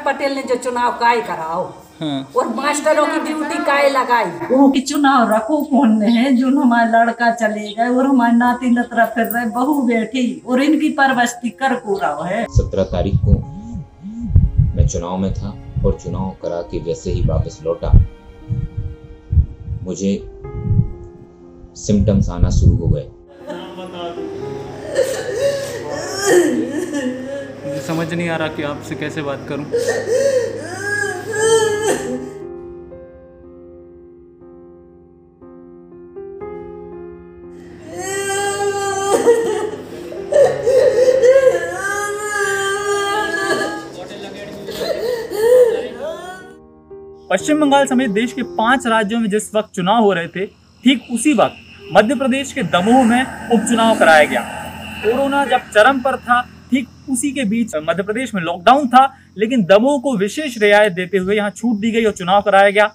पटेल ने जो चुनाव काय कराओ और मास्टरों की ड्यूटी काय लगाई, वो की चुनाव रखो कौन है जो हमारा लड़का चले गए और हमारे नाती नतरा फिर रहे, बहू बेटी और इनकी परवस्ती कर पूरा है। 17 तारीख को मैं चुनाव में था और चुनाव करा के जैसे ही वापस लौटा मुझे सिम्टम्स आना शुरू हो गए। मुझे समझ नहीं आ रहा कि आपसे कैसे बात करूं। पश्चिम बंगाल समेत देश के 5 राज्यों में जिस वक्त चुनाव हो रहे थे, ठीक उसी वक्त मध्य प्रदेश के दमोह में उपचुनाव कराया गया। कोरोना जब चरम पर था, ठीक उसी के बीच मध्य प्रदेश में लॉकडाउन था, लेकिन दमोह को विशेष रियायत देते हुए यहाँ छूट दी गई और चुनाव कराया गया।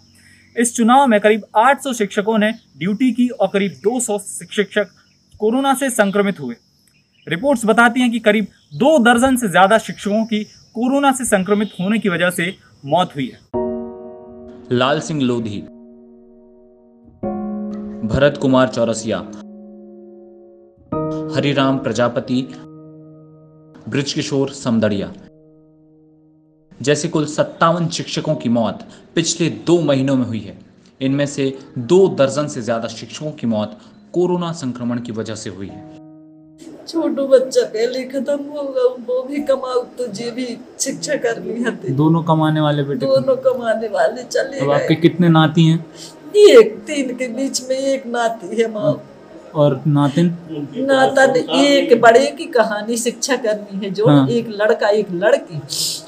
इस चुनाव में करीब 800 शिक्षकों ने ड्यूटी की और करीब 200 शिक्षक कोरोना से संक्रमित हुए। रिपोर्ट्स बताती हैं कि करीब 2 दर्जन से ज्यादा शिक्षकों की कोरोना से संक्रमित होने की वजह से मौत हुई है। लाल सिंह लोधी, भरत कुमार चौरसिया, हरिराम प्रजापति, ब्रिजकिशोर समदड़िया जैसे कुल 57 शिक्षकों की मौत पिछले 2 महीनों में हुई है। इनमें से 2 दर्जन से ज्यादा शिक्षकों की मौत कोरोना संक्रमण की वजह से हुई है। छोटू बच्चा पहले खत्म होगा, वो भी कमाऊ तो जे भी शिक्षा करनी है। दोनों कमाने वाले बेटे? दोनों कमाने वाले चले गए। अब आपके कितने नाती हैं? 3 के बीच में एक नाती है माँ और नातिन? नातन एक बड़े की कहानी शिक्षा करनी है जो एक लड़का एक लड़की,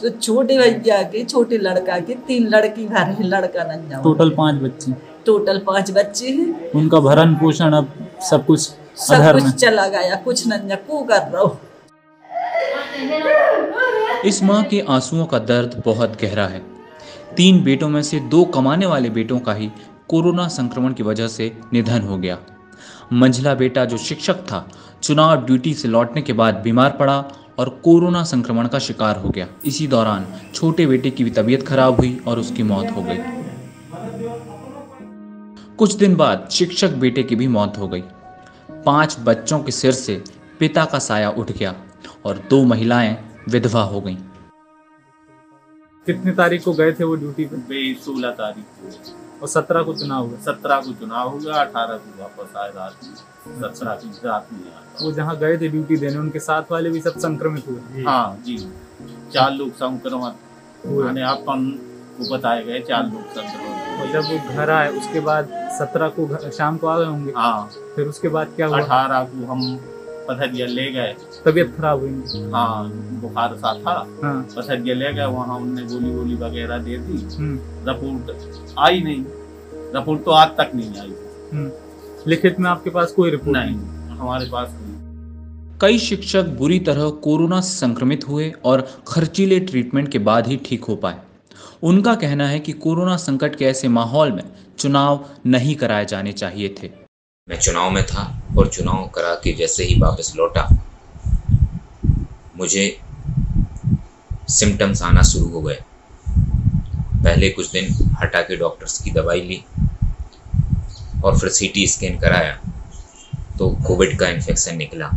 तो छोटे भैया के छोटे लड़का के 3 लड़की घर है, लड़का नहीं। टोटल 5 बच्चे? टोटल 5 बच्चे हैं। उनका भरण पोषण अब सब कुछ चला गया, कुछ नन्या को कर रहा हूं। इस माँ के आंसुओं का दर्द बहुत गहरा है। 3 बेटों में से 2 कमाने वाले बेटों का ही कोरोना संक्रमण की वजह से निधन हो गया। मंझला बेटा जो शिक्षक था, चुनाव ड्यूटी से लौटने के बाद बीमार पड़ा और कोरोना संक्रमण का शिकार हो गया। इसी दौरान छोटे बेटे की भी तबीयत खराब हुई और उसकी मौत हो गई। कुछ दिन बाद शिक्षक बेटे की भी मौत हो गई। 5 बच्चों के सिर से पिता का साया उठ गया और 2 महिलाएं विधवा हो गईं। कितने तारीख को गए थे वो ड्यूटी पे? 16 तारीख को। और 17 को चुनाव हुआ? 17 को चुनाव हुआ, 18 को वापस आए रात में, 17 की रात में आया। वो जहाँ गए थे ड्यूटी देने, उनके साथ वाले भी सब संक्रमित हुए? हाँ जी, 4 लोग संक्रमित हुए। अपन को बताए गए 4 लोग संक्रमित। और जब वो घर आए उसके बाद 17 को शाम को आ गए होंगे? हाँ। फिर उसके बाद क्या हुआ? 18 को हम पथरिया ले गए। तबीयत खराब हुई? हाँ, बुखार सा था। हाँ। पथरिया ले गए, वहाँ उनने गोली वगैरह दे दी। रिपोर्ट आई नहीं, रिपोर्ट तो आज तक नहीं आई। लिखित में आपके पास कोई रिपोर्ट नहीं? हमारे पास नहीं। कई शिक्षक बुरी तरह कोरोना से संक्रमित हुए और खर्चीले ट्रीटमेंट के बाद ही ठीक हो पाए। उनका कहना है कि कोरोना संकट के ऐसे माहौल में चुनाव नहीं कराए जाने चाहिए थे। मैं चुनाव में था और चुनाव करा के जैसे ही वापस लौटा मुझे सिम्टम्स आना शुरू हो गए। पहले कुछ दिन हटा के डॉक्टर्स की दवाई ली और फिर सीटी स्कैन कराया तो कोविड का इन्फेक्शन निकला।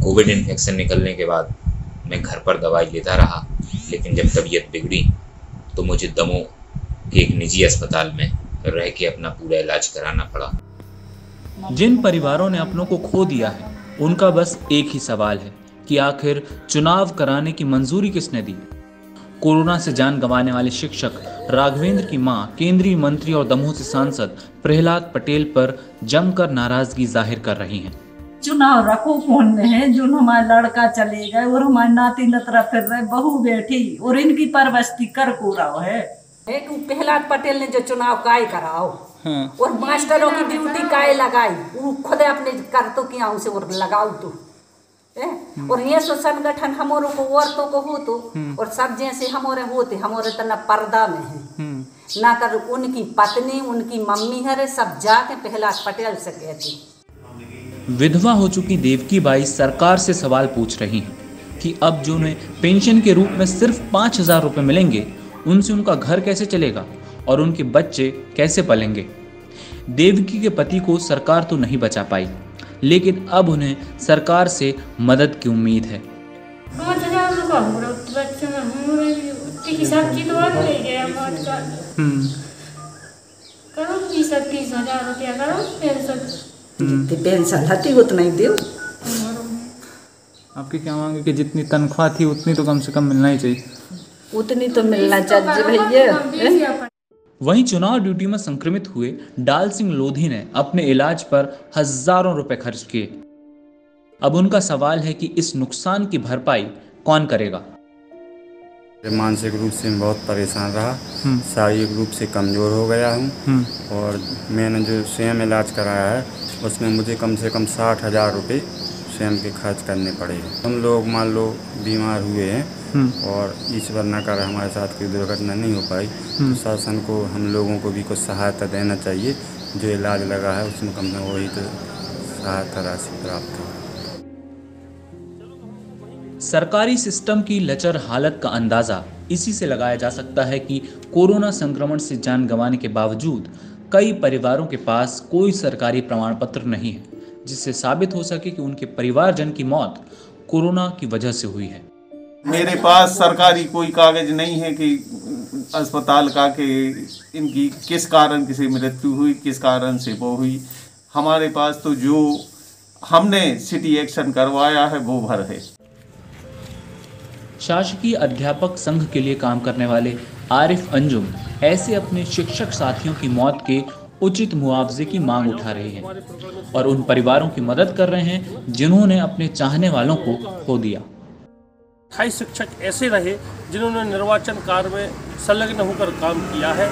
कोविड इन्फेक्शन निकलने के बाद मैं घर पर दवाई लेता रहा, लेकिन जब तबीयत बिगड़ी तो मुझे दमोह के एक निजी अस्पताल में रह के अपना पूरा इलाज कराना पड़ा। जिन परिवारों ने अपनों को खो दिया है, उनका बस एक ही सवाल है कि आखिर चुनाव कराने की मंजूरी किसने दी। कोरोना से जान गंवाने वाले शिक्षक राघवेंद्र की मां केंद्रीय मंत्री और दमोह से सांसद प्रहलाद पटेल पर जमकर नाराजगी जाहिर कर रही हैं। चुनाव रखो कौन है जो हमारा लड़का चले गए और हमारे नाती नतरा फिर रहे, बहू बेटी और इनकी परवस्ती कर पूरा है। प्रहलाद पटेल ने जो चुनाव काय कराओ और मास्टरों की ड्यूटी काय लगाई, वो खुद अपने कर तो किया उसे और लगाओ तो और ये सो संगठन हमारे को औरतों को हो तो और सब जैसे हमारे होते, हमारे तना पर्दा में है ना कर उनकी पत्नी उनकी मम्मी है सब जाके प्रहलाद पटेल से कहती। विधवा हो चुकी देवकी बाई सरकार से सवाल पूछ रही हैं। कि अब जो उन्हें पेंशन के रूप में सिर्फ 5,000 रुपये मिलेंगे, उनसे उनका घर कैसे चलेगा और उनके बच्चे कैसे पलेंगे। देवकी के पति को सरकार तो नहीं बचा पाई, लेकिन अब उन्हें सरकार से मदद की उम्मीद है। 5,000 रुपये हो रहा बच्चे में की सब्जी तो और ले गया मौत का करो 30,000 रुपया करो पेंशन पेंशन हती उतना ही दो। आपकी क्या मांग है कि जितनी तनख्वाह थी उतनी तो कम से कम मिलना ही चाहिए। उतनी तो मिलना चाहिए भैया। वहीं चुनाव ड्यूटी में संक्रमित हुए डाल सिंह लोधी ने अपने इलाज पर हजारों रुपए खर्च किए। अब उनका सवाल है कि इस नुकसान की भरपाई कौन करेगा। मानसिक रूप से मैं बहुत परेशान रहा, शारीरिक रूप से कमज़ोर हो गया हूँ और मैंने जो स्वयं इलाज कराया है उसमें मुझे कम से कम 60,000 रुपये स्वयं के खर्च करने पड़े हैं। हम लोग मान लो बीमार हुए हैं और ईश्वर न करे हमारे साथ कोई दुर्घटना नहीं हो पाई तो शासन को हम लोगों को भी कुछ सहायता देना चाहिए। जो इलाज लगा है उसमें कम से वही तो सहायता राशि प्राप्त हो। सरकारी सिस्टम की लचर हालत का अंदाजा इसी से लगाया जा सकता है कि कोरोना संक्रमण से जान गंवाने के बावजूद कई परिवारों के पास कोई सरकारी प्रमाण पत्र नहीं है जिससे साबित हो सके कि उनके परिवारजन की मौत कोरोना की वजह से हुई है। मेरे पास सरकारी कोई कागज नहीं है कि अस्पताल का कि इनकी किस कारण किसी मृत्यु हुई, किस कारण से वो हुई। हमारे पास तो जो हमने सिटी एक्शन करवाया है वो भर है। शासकीय अध्यापक संघ के लिए काम करने वाले आरिफ अंजुम ऐसे अपने शिक्षक साथियों की मौत के उचित मुआवजे की मांग उठा रहे हैं और उन परिवारों की मदद कर रहे हैं जिन्होंने अपने चाहने वालों को खो दिया। 28 शिक्षक ऐसे रहे जिन्होंने निर्वाचन कार्य में संलग्न होकर काम किया है।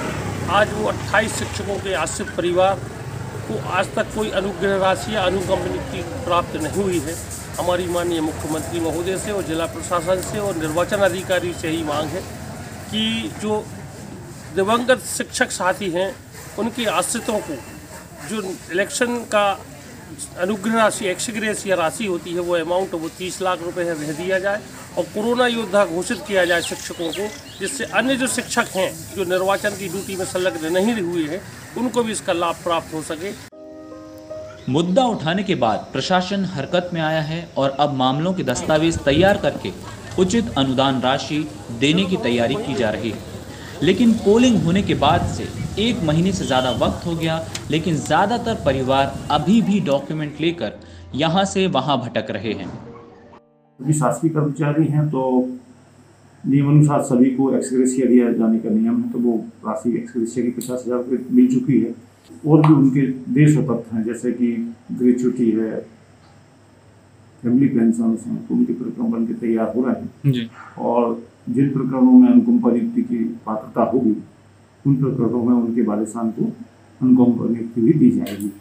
आज वो 28 शिक्षकों के आश्रित परिवार को आज तक कोई अनुग्रह राशि या अनुकंपनी प्राप्त नहीं हुई है। हमारी माननीय मुख्यमंत्री महोदय से और जिला प्रशासन से और निर्वाचन अधिकारी से ही मांग है कि जो दिवंगत शिक्षक साथी हैं उनके आश्रितों को जो इलेक्शन का अनुग्रह राशि एक्सग्रेशिया राशि होती है वो अमाउंट वो 30 लाख रुपए है दिया जाए और कोरोना योद्धा घोषित किया जाए शिक्षकों को, जिससे अन्य जो शिक्षक हैं जो निर्वाचन की ड्यूटी में संलग्न नहीं हुए हैं उनको भी इसका लाभ प्राप्त हो सके। मुद्दा उठाने के बाद प्रशासन हरकत में आया है और अब मामलों के दस्तावेज तैयार करके उचित अनुदान राशि देने की तैयारी की जा रही है। लेकिन पोलिंग होने के बाद से 1 महीने से ज़्यादा वक्त हो गया, लेकिन ज़्यादातर परिवार अभी भी डॉक्यूमेंट लेकर यहाँ से वहाँ भटक रहे हैं। अभी शासकीय कर्मचारी हैं तो नियमानुसार सभी को एक्सग्रेशिया दिया जाने का नियम है, तो वो राशि एक्सग्रेशिया की 50,000 रुपये मिल चुकी है। और भी उनके देय शपथ हैं जैसे कि ग्रेच्युटी है, फैमिली पेंशन हैं, तो उनके प्रकरण बन के तैयार हो रहे हैं जी। और जिन प्रकरणों में अनुकंपा नियुक्ति की पात्रता होगी उन प्रकरणों में उनके वारिसान को अनुकंपा नियुक्ति भी दी जाएगी।